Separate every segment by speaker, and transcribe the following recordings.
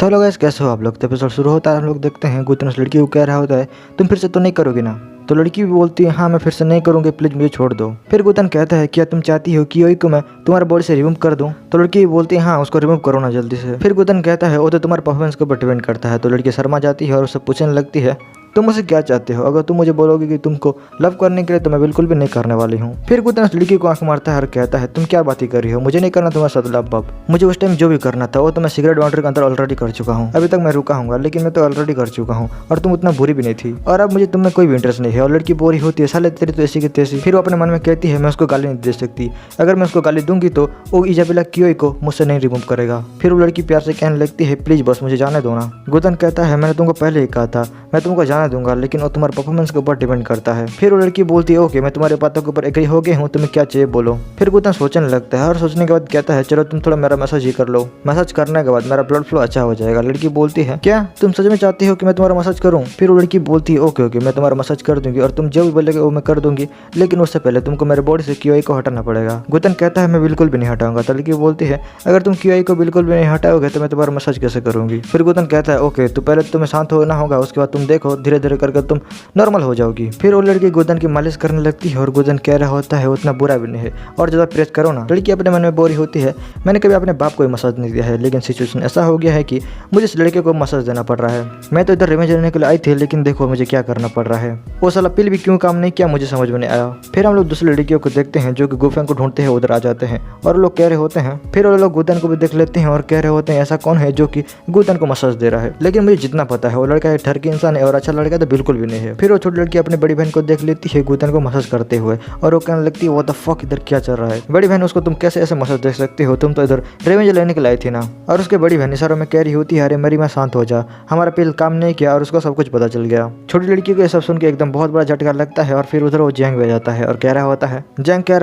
Speaker 1: तो hello guys, कैसे हो आप लोग। तो एपिसोड शुरू होता है, हम लोग देखते हैं गुतन उस लड़की को कह रहा होता है तुम फिर से तो नहीं करोगी ना। तो लड़की भी बोलती है हाँ मैं फिर से नहीं करूंगी, प्लीज मुझे छोड़ दो। फिर गुतन कहता है क्या तुम चाहती हो कि योई को मैं तुम्हारे बॉडी से रिमूव कर दूं। तो लड़की बोलती है हाँ उसको रिमूव करो ना जल्दी से। फिर गुतन कहता है वो तो तुम्हारे परफॉर्मेंस के ऊपर डिपेंड करता है। तो लड़की शर्मा जाती है और उससे पूछने लगती है तुम मुझसे क्या चाहते हो। अगर तुम मुझे बोलोगे कि तुमको लव करने के लिए तो मैं बिल्कुल भी नहीं करने वाली हूँ। फिर गुतन उस लड़की को आंख मारता है और कहता है तुम क्या बातें कर रही हो, मुझे नहीं करना तुम्हारे साथ लव बब। मुझे उस टाइम जो भी करना था वो तो मैं सिगरेट बाउंड्री के अंदर ऑलरेडी कर चुका हूँ। अभी तक मैं रुका हूँ लेकिन मैं तो ऑलरेडी कर चुका हूँ और तुम उतना बुरी भी नहीं थी और अब मुझे तुम में कोई भी इंटरेस्ट नहीं है। और लड़की बोरी होती है साले तेरी तो ऐसी की तैसी। फिर वो अपने मन में कहती है मैं उसको गाली नहीं दे सकती, अगर मैं उसको गाली दूंगी तो वो इजाबिला कियोई को मुझसे नहीं रिमूव करेगा। फिर वो लड़की प्यार से कहने लगती है प्लीज बस मुझे जाने दो ना। गुतन कहता है मैंने तुमको पहले ही कहा था मैं तुमको जाने दूंगा लेकिन वो तुम्हारे परफॉर्मेंस के ऊपर डिपेंड करता है। फिर वो लड़की बोलती है ओके मैं तुम्हारे बातों के ऊपर एग्री हो गई हूँ, तुम्हें क्या चाहिए बोलो। फिर गुतन सोचने लगता है और सोचने के बाद कहता है चलो तुम थोड़ा मेरा मसाज ही कर लो, मसाज करने के बाद मेरा ब्लड फ्लो अच्छा हो जाएगा। लड़की बोलती है क्या तुम सच में चाहती हो कि मैं तुम्हारा मसाज करूँ। फिर वो लड़की बोलती है ओके ओके मैं तुम्हारा मसाज कर दूंगी और तुम जो भी बोलेगे वो मैं कर दूंगी, लेकिन उससे पहले तुमको मेरे बॉडी से कियोई को हटाना पड़ेगा। गुतन कहता है मैं बिल्कुल भी नहीं हटाऊंगा। तो लड़की बोलती है अगर तुम कियोई को बिल्कुल भी नहीं हटाओगे तो मैं तुम्हारा मसाज कैसे करूंगी। फिर गुतन कहता है ओके तो पहले तुम्हें शांत होना होगा, उसके बाद तुम देखो धीरे धीरे करके तुम नॉर्मल हो जाओगी। फिर वो लड़की गुतन की मालिश करने लगती है और गुतन कह रहा होता है उतना बुरा भी नहीं है और ज़्यादा प्रेस करो ना। लड़की अपने मन में बोरी होती है मैंने कभी अपने बाप को मसाज नहीं दिया है, लेकिन सिचुएशन ऐसा हो गया है कि मुझे इस लड़के को मसाज देना पड़ रहा है। मैं तो इधर रिवेंज लेने के लिए आई थी लेकिन देखो मुझे क्या करना पड़ रहा है। वो साला पिल भी क्यों काम नहीं किया मुझे समझ में नहीं आया। फिर हम लोग दूसरी लड़कियों को देखते हैं जो कि गुफेंग को ढूंढते हैं, उधर आ जाते हैं और लोग कह रहे होते हैं। फिर वो लोग गुतन को भी देख लेते हैं और कह रहे होते हैं ऐसा कौन है जो कि गुतन को मसाज दे रहा है। लेकिन मुझे जितना पता है वो लड़का एक ठरकी इंसान है और अच्छा लड़का तो बिल्कुल भी नहीं है। फिर वो छोटी लड़की अपनी बड़ी बहन को देख लेती है गुतन को मसाज करते हुए और वो कहने लगती है व्हाट द फक इधर क्या चल रहा है। बड़ी बहन उसको तुम कैसे ऐसे मसाज देख सकती हो, तुम तो इधर रिवेंज लेने के लिए आई थी ना। और उसके बड़ी बहन इशारों में कह रही होती है अरे मेरी माँ शांत हो जा, हमारा पिल काम नहीं किया और उसको सब कुछ पता चल गया। छोटी लड़की को ये सब सुन के एकदम बहुत बड़ा झटका लगता है और फिर उधर वो जैंग बह जाता है और कह रहा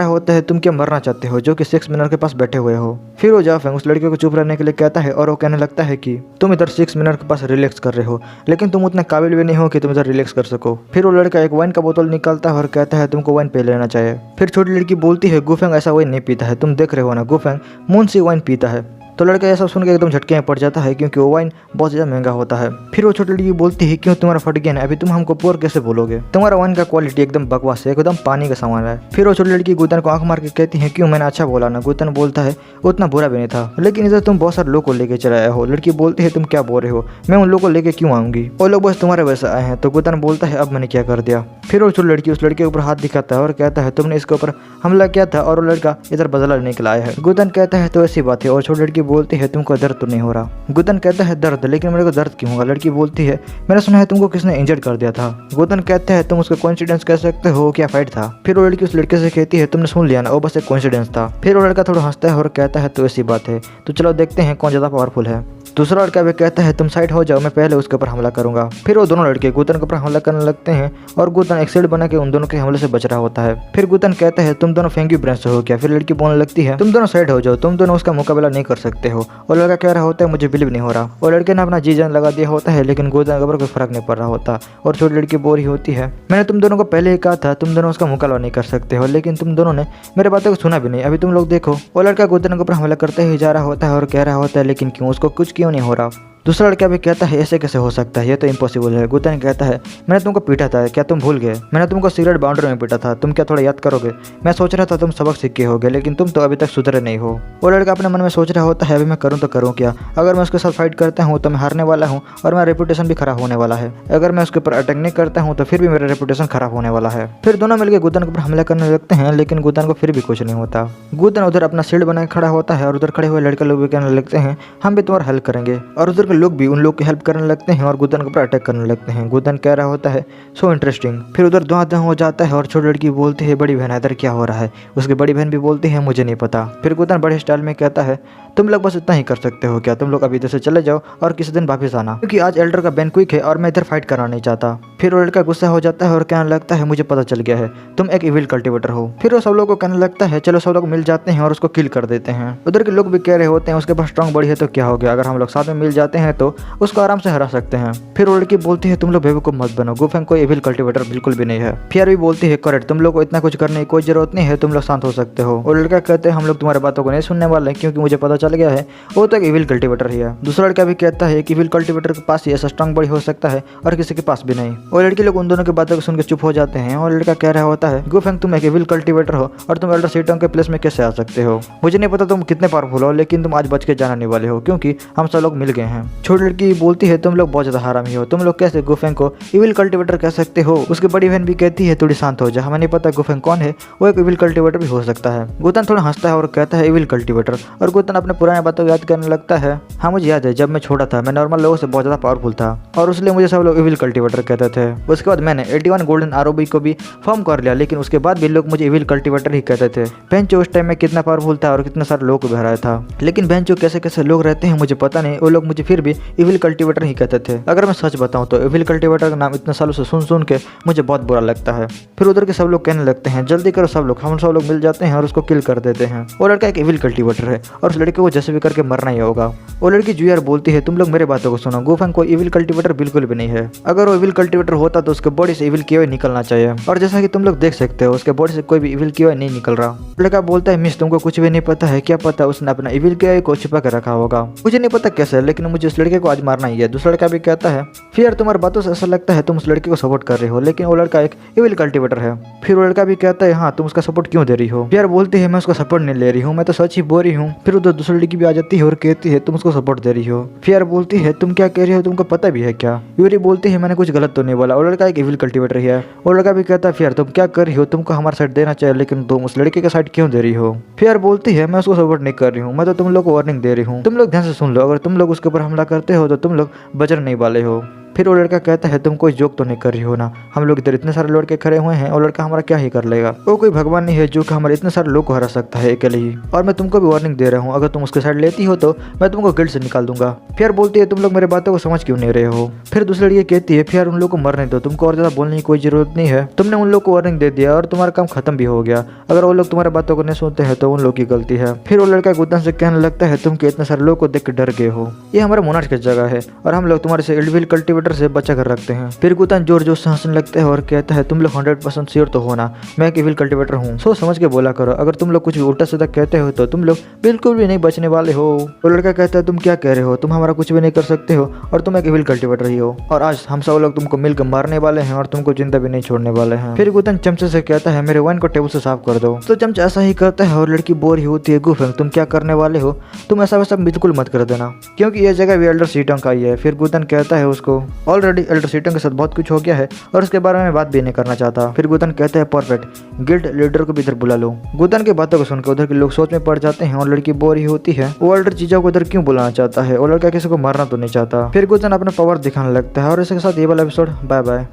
Speaker 1: होता है तुम क्या मरना चाहते हो जो कि 6 मिनट के पास बैठे हुए हो। फिर वो जाफेंग उस लड़के को चुप रहने के लिए कहता है और वो कहने लगता है कि तुम इधर 6 मिनट के पास रिलैक्स कर रहे हो लेकिन तुम उतना काबिल भी नहीं हो कि तुम इधर रिलैक्स कर सको। फिर वो लड़का एक वाइन का बोतल निकालता है और कहता है तुमको वाइन पी लेना चाहिए। फिर छोटी लड़की बोलती है गुफेंग ऐसा वाइन नहीं पीता है, तुम देख रहे हो ना गुफेंग मून से वाइन पीता है। तो लड़का ये सब सुन के एकदम झटके में पड़ जाता है क्योंकि वो वाइन बहुत ज़्यादा महंगा होता है। फिर वो छोटी लड़की बोलती है क्यों तुम्हारा फट गया ना, अभी तुम हमको पोर कैसे बोलोगे, तुम्हारा वाइन का क्वालिटी एकदम बकवास है, एकदम पानी का सामान है। फिर वो छोटी लड़की गुतन को आंख मार के कहती है क्यों मैंने अच्छा बोला ना। गुतन बोलता है उतना बुरा भी नहीं था लेकिन इधर तुम बहुत सारे लोग को लेके चले आए हो। लड़की बोलती है तुम क्या बोल रहे हो, मैं उन लोग को लेके क्यों आऊंगी, वो लोग बस तुम्हारे वैसे आए हैं। तो गुतन बोलता है अब मैंने क्या कर दिया। फिर वो छोटी लड़की उस लड़के के ऊपर हाथ दिखाता है और कहता है तुमने इसके ऊपर हमला किया था और वो लड़का इधर बदला लेने के लिए आया है। गुतन कहता है तो ऐसी बात है और छोटी लड़की बोलती है तुमको दर्द तो नहीं हो रहा। गुतन कहता है दर्द, लेकिन मेरे को दर्द क्यों होगा। लड़की बोलती है मैंने सुना है तुमको किसने इंजर्ड कर दिया था। गुतन कहता है तुम उसका कोइंसिडेंस कह सकते हो, क्या फाइट था। फिर वो लड़की उस लड़के से कहती है तुमने सुन लिया ना, वो बस एक कोइंसिडेंस था। फिर वो लड़का थोड़ा हंसता है और कहता है तो ऐसी बात है, तो चलो देखते हैं कौन ज़्यादा पावरफुल है। दूसरा लड़का भी कहता है तुम साइड हो जाओ, मैं पहले उसके ऊपर हमला करूंगा। फिर वो दोनों लड़के गुतन के ऊपर हमला करने लगते हैं और गुतन एक शील्ड बना के उन दोनों के हमले से बच रहा होता है। फिर गुतन कहता है तुम दोनों फेंगी ब्रांच से हो क्या। फिर लड़की बोलने लगती है तुम दोनों साइड हो जाओ, तुम दोनों उसका मुकाबला नहीं कर सकते हो। और लड़का कह रहा होता है मुझे बिलीव नहीं हो रहा। और लड़के ने अपना जी जान लगा दिया होता है लेकिन गुतन के ऊपर कोई फर्क नहीं पड़ रहा होता। और छोटी लड़की बोरी होती है मैंने तुम दोनों को पहले ही कहा था तुम दोनों उसका मुकाबला नहीं कर सकते हो, लेकिन तुम दोनों ने मेरे बातों को सुना भी नहीं। अभी तुम लोग देखो। वो लड़का गुतन के ऊपर हमला करते ही जा रहा होता है और कह रहा होता है लेकिन क्यों, उसको कुछ क्यों नहीं हो रहा। दूसरा लड़का भी कहता है ऐसे कैसे हो सकता है, ये तो इम्पॉसिबल है। गुतन कहता है मैंने तुमको पीटा था, क्या तुम भूल गए, मैंने तुमको सिगरेट बाउंड्री में पीटा था, तुम क्या थोड़ा याद करोगे। मैं सोच रहा था तुम सबक सीख के होगे लेकिन तुम तो अभी तक सुधरे नहीं हो। वो लड़का अपने मन में सोच रहा होता है अभी मैं करूँ तो करूँ क्या, अगर मैं उसके साथ फाइट करता हूँ तो मैं हारने वाला हूँ और मेरा रेपुटेशन भी खराब होने वाला है, अगर मैं उसके ऊपर अटैक नहीं करता हूँ तो फिर भी मेरा रेपुटेशन खराब होने वाला है। फिर दोनों मिलकर गुतन के ऊपर हमला करने लगते हैं लेकिन गुतन को फिर भी कुछ नहीं होता। गुतन उधर अपना शील्ड बना के खड़ा होता है और उधर खड़े हुए लड़के लोग भी कहने लगते हैं हम भी तुम्हारा हेल्प करेंगे। और उधर के लोग भी उन लोग की हेल्प करने लगते हैं और गुतन के ऊपर अटैक करने लगते हैं। गुतन कह रहा होता है सो इंटरेस्टिंग। फिर उधर धुआं हो जाता है और छोटी लड़की बोलती है बड़ी बहन इधर क्या हो रहा है। उसकी बड़ी बहन भी बोलती है मुझे नहीं पता। फिर गुतन बड़े स्टाइल में कहता है तुम लोग बस इतना ही कर सकते हो क्या, तुम लोग अभी इधर से चले जाओ और किसी दिन वापस आना, क्योंकि आज एल्डर का बैन क्विक है और मैं इधर फाइट करना नहीं चाहता। फिर वो लड़का गुस्सा हो जाता है और कहने लगता है मुझे पता चल गया है तुम एक इविल कल्टिवेटर हो। फिर वो सब लोग को कहने लगता है चलो सब लोग मिल जाते हैं और उसको किल कर देते हैं। उधर के लोग भी कह रहे होते हैं उसके पास स्ट्रॉन्ग बॉडी है तो क्या हो गया, अगर हम लोग साथ में मिल जाते चाहते हैं तो उसको आराम से हरा सकते हैं। फिर वो लड़की बोलती है तुम लोग बेवकूफ मत बनो, गुफेंग कोई इविल कल्टीवेटर बिल्कुल भी नहीं है। फिर भी बोलती है करेक्ट, तुम लोग को इतना कुछ करने की कोई जरूरत नहीं है, तुम लोग शांत हो सकते हो। और लड़का कहते हैं हम लोग तुम्हारी बातों को नहीं सुनने वाले हैं, क्योंकि मुझे पता चल गया है वो तो एक इविल कल्टीवेटर ही है। दूसरा लड़का भी कहता है कि इविल कल्टीवेटर के पास ही ऐसा स्ट्रांग बॉडी हो सकता है और किसी के पास भी नहीं। और लड़की लोग उन दोनों की बातों को सुनकर चुप हो जाते हैं। और लड़का कह रहा होता है गुफेंग तुम एक इविल कल्टीवेटर हो और तुम एल्डर सीटोंग के प्लेस में कैसे आ सकते हो। मुझे नहीं पता तुम कितने पावरफुल हो, लेकिन तुम आज बच के जाने वाले हो, क्योंकि हम सब लोग मिल गए हैं। छोटी लड़की बोलती है तुम लोग बहुत ज्यादा हरामी हो, तुम लोग कैसे गुफेंग को इविल कल्टीवेटर कह सकते हो। उसकी बड़ी बहन भी कहती है थोड़ी शांत हो जा, हमें नहीं पता गुफेंग कौन है, वो एक इविल कल्टीवेटर भी हो सकता है। गुतन थोड़ा हंसता है और कहता है इविल कल्टीवेटर। और गुतन अपने पुराने बातों को याद करने लगता है। हाँ मुझे याद है जब मैं छोटा था मैं नॉर्मल लोगों से बहुत ज्यादा पावरफुल था और इसलिए मुझे सब लोग इविल कल्टीवेटर कहते थे। उसके बाद मैंने 81 गोल्डन आरओबी को भी फॉर्म कर लिया, लेकिन उसके बाद भी लोग मुझे इविल कल्टीवेटर ही कहते थे। बेंचो उस टाइम में कितना पावरफुल था और कितने सारे लोगों को हराया था, लेकिन बेंचो कैसे कैसे लोग रहते हैं मुझे पता नहीं, वो लोग मुझे फिर भी इविल कल्टीवेटर ही कहते थे। अगर मैं सच बताऊं तो इविल कल्टीवेटर का नाम इतने सालों से सुन सुन के मुझे बहुत बुरा लगता है। फिर उधर के सब लोग कहने लगते हैं जल्दी करो सब लोग, हम सब लोग मिल जाते हैं और उसको किल कर देते हैं। वो लड़का एक इविल कल्टीवेटर है और उस लड़के को जैसे भी करके मरना ही होगा। वो लड़की जुयर बोलती है तुम लोग मेरे बातों को सुनो, गुफेंग कोई इविल कल्टीवेटर बिल्कुल भी नहीं है। अगर वो इविल कल्टीवेटर होता तो उसके बॉडी से इविल किए हुए निकलना चाहिए, और जैसा कि तुम लोग देख सकते हो उसके बॉडी से कोई भी इविल किए हुए नहीं निकल रहा। लड़का बोलता है मिस तुमको कुछ भी नहीं पता है, क्या पता उसने अपना इविल किए हुए को छिपा कर रखा होगा। मुझे नहीं पता कैसे, लेकिन मुझे उस लड़के को आज मारना ही है। दूसरा लड़का भी कहता है फिर तुम्हारी बातों से ऐसा लगता है तुम उस लड़के को सपोर्ट कर रहे हो, लेकिन वो लड़का एक इविल कल्टीवेटर है। फिर वो लड़का भी कहता है हाँ तुम उसका सपोर्ट क्यों दे रही हो। फिर बोलती है मैं उसका सपोर्ट नहीं ले रही हूँ, मैं तो सच ही बोल रही हूँ। फिर उधर दूसरी लड़की भी आ जाती है और कहती है तुम उसको सपोर्ट दे रही हो। फिर बोलती है तुम क्या कह रही हो, तुमको पता भी है क्या। यूरी बोलती है मैंने कुछ गलत तो नहीं बोला, वो लड़का एक इविल कल्टीवेटर ही है। वो लड़का भी कहता है फिर तुम क्या कर रही हो, तुमको हमारा साइड देना चाहिए, लेकिन तुम उस लड़के का साइड क्यों दे रही हो। फिर बोलती है मैं उसको सपोर्ट नहीं कर रही हूँ, मैं तो तुम लोग को वार्निंग दे रही हूँ, तुम लोग ध्यान से सुन लो, अगर तुम लोग उसके ऊपर हमला करते हो तो तुम लोग बचने नहीं वाले हो। फिर वो लड़का कहता है तुम कोई जोक तो नहीं कर रही हो ना, हम लोग इधर इतने सारे लड़के खड़े हुए हैं और लड़का हमारा क्या ही कर लेगा। वो कोई भगवान नहीं है जो कि हमारे इतने सारे लोग को हरा सकता है अकेले ही। और मैं तुमको भी वार्निंग दे रहा हूँ, अगर तुम उसके साइड लेती हो तो मैं तुमको गिल्ड से निकाल दूंगा। फिर बोलती है तुम लोग मेरे बातों को समझ क्यों नहीं रहे हो। फिर दूसरी लड़की कहती है फिर उन लोग को मरने दो, तुमको और ज्यादा बोलने की कोई जरूरत नहीं है, तुमने उन लोग को वार्निंग दे दिया और तुम्हारा काम खत्म भी हो गया। अगर वो लोग तुम्हारी बातों को नहीं सुनते हैं तो उन लोग की गलती है। फिर वो लड़का गुद्दन से कहने लगता है तुम इतने सारे लोग को देख के डर गए हो, ये हमारे मोनार्च की जगह है और हम लोग तुम्हारे से इविल कल्टीवेटर से बचा कर रखते हैं। फिर गुतन जोर जोर से हंसने लगता है और कहता है तुम लोग 100% श्योर तो हो ना मैं एक इविल कल्टीवेटर हूँ, सोच समझ के बोला करो, अगर तुम लोग कुछ भी उल्टा सीधा कहते हो तो तुम लोग बिल्कुल भी नहीं बचने वाले हो। वो लड़का कहता है तुम क्या कह रहे हो, तुम हमारा कुछ भी नहीं कर सकते हो और तुम एक इविल कल्टीवेटर ही हो, और आज हम सब लोग तुमको मिलकर मारने वाले हैं और तुमको जिंदा भी नहीं छोड़ने वाले हैं। फिर गुतन चमचे से कहता है मेरे वाइन को टेबल से साफ कर दो। तो चमचा ऐसा ही करता है और लड़की बोर ही होती है गुफेंग तुम क्या करने वाले हो, तुम ऐसा वैसा बिल्कुल मत कर देना, क्योंकि ये जगह भी एल्डर सीटोंग का ही है। फिर गुतन कहता है उसको ऑलरेडी एल्डर सीटोंग के साथ बहुत कुछ हो गया है और उसके बारे में बात भी नहीं करना चाहता। फिर गुतन कहते हैं परफेक्ट, गिल्ड लीडर को भी इधर बुला लो। गुतन की बातों को सुनकर उधर के लोग सोच में पड़ जाते हैं और लड़की बोर ही होती है, वो एल्डर चीजों को इधर क्यों बुलाना चाहता है, और लड़का किसी को मारना तो नहीं चाहता। फिर गुतन अपना पावर दिखाने लगता है और इसके साथ ये वाला एपिसोड बाय बाय।